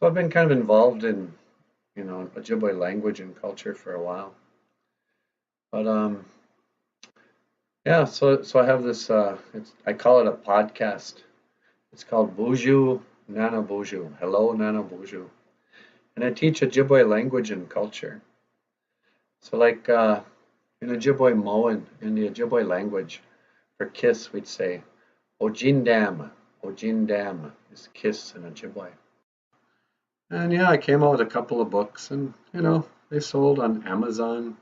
So I've been kind of involved in, Ojibwe language and culture for a while. But yeah, so I have this I call it a podcast. It's called Boozhoo Nana Boozhoo. Hello Nana Boozhoo. And I teach Ojibwe language and culture. So like in Ojibwe Moan, in the Ojibwe language, for kiss we'd say Ojindam. Ojindam is kiss in Ojibwe. And yeah, I came out with a couple of books and they sold on Amazon.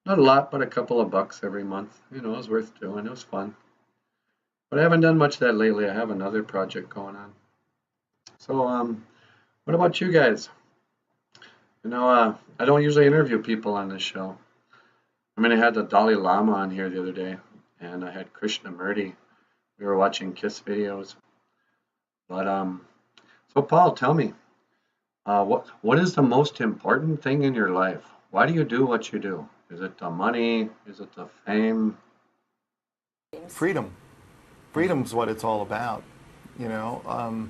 Not a lot, but a couple of bucks every month. It was worth doing. It was fun. But I haven't done much of that lately. I have another project going on. So, what about you guys? I don't usually interview people on this show. I mean, I had the Dalai Lama on here the other day, and I had Krishnamurti. We were watching Kiss videos. But so Paul, tell me, what is the most important thing in your life? Why do you do what you do? Is it the money? Is it the fame? Freedom. Freedom's what it's all about. You know,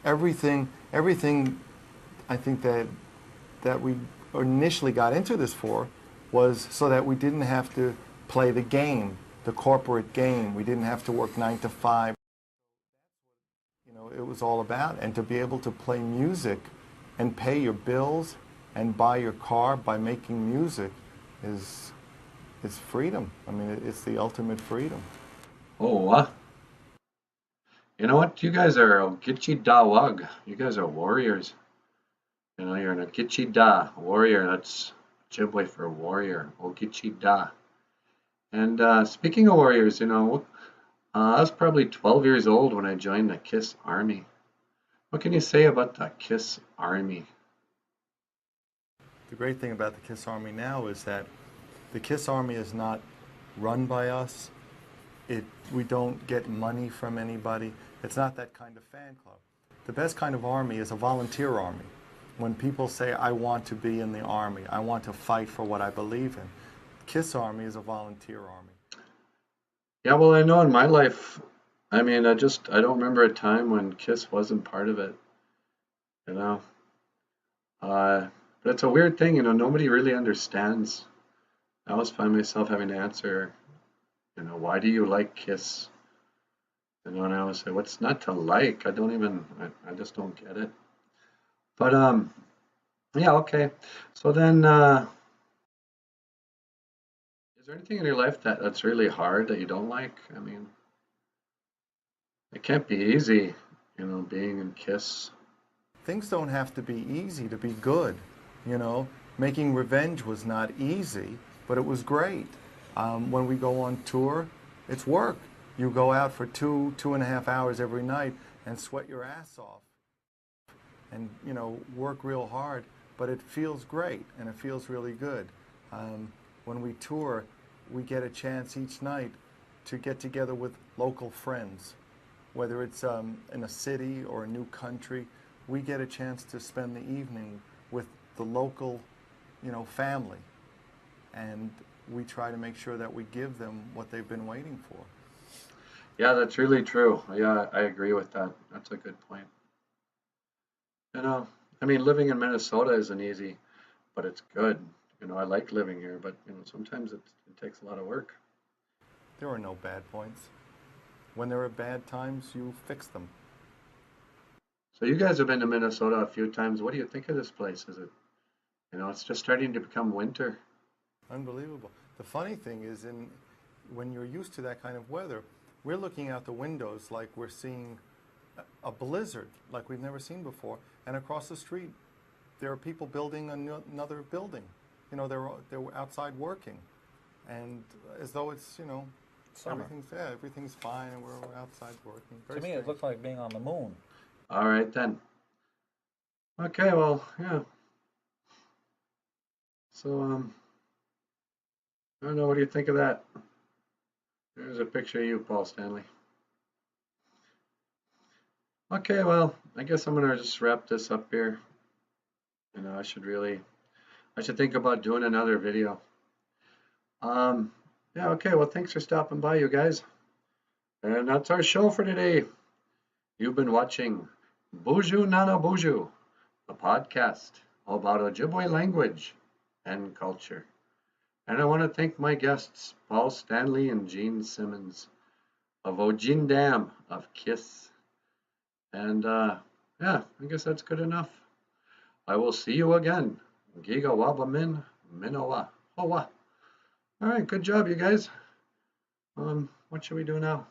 everything. I think that we initially got into this for was so that we didn't have to play the game, the corporate game. We didn't have to work 9 to 5. It was all about, and to be able to play music and pay your bills and buy your car by making music is freedom. I mean, it's the ultimate freedom. Oh, you know what? You guys are Ogichi Dawag. You guys are warriors. You're an Ogichi Da warrior. That's Ojibwe for warrior. Ogichi Da. And speaking of warriors, I was probably 12 years old when I joined the KISS Army. What can you say about the KISS Army? The great thing about the KISS Army now is that the KISS Army is not run by us. We don't get money from anybody. It's not that kind of fan club. The best kind of army is a volunteer army. When people say, I want to be in the army, I want to fight for what I believe in. KISS Army is a volunteer army. Yeah, well, I know in my life, I mean, I don't remember a time when KISS wasn't part of it, you know. But it's a weird thing, nobody really understands. I always find myself having to answer, why do you like KISS? And I always say, what's not to like? I just don't get it. But, yeah, okay. So then, is there anything in your life that's really hard that you don't like? I mean, it can't be easy, being in KISS. Things don't have to be easy to be good, Making Revenge was not easy, but it was great. When we go on tour, it's work. You go out for 2.5 hours every night and sweat your ass off and, work real hard, but it feels great and it feels really good. When we tour, we get a chance each night to get together with local friends. Whether it's in a city or a new country, we get a chance to spend the evening with the local, family. And we try to make sure that we give them what they've been waiting for. Yeah, that's really true. Yeah, I agree with that. That's a good point. I mean, living in Minnesota isn't easy, but it's good. I like living here, but sometimes it takes a lot of work. There are no bad points. When there are bad times, you fix them. So you guys have been to Minnesota a few times. What do you think of this place? Is it, it's just starting to become winter. Unbelievable. The funny thing is, when you're used to that kind of weather, we're looking out the windows like we're seeing a blizzard like we've never seen before. And across the street, there are people building another building. They're outside working, and as though it's Summer. everything's fine, and we're outside working. To me, it looked like being on the moon. All right then. Okay, well, yeah. So I don't know. What do you think of that? There's a picture of you, Paul Stanley. Okay, well, I guess I'm gonna just wrap this up here. I should think about doing another video. Yeah, okay, well, thanks for stopping by, you guys. And that's our show for today. You've been watching Boozhoo Nana Boozhoo, the podcast about Ojibwe language and culture. And I want to thank my guests, Paul Stanley and Jean Simmons of Ojindam of KISS. And yeah, I guess that's good enough. I will see you again. Giga Wabamin Minowa Hoa. All right, good job, you guys. What should we do now?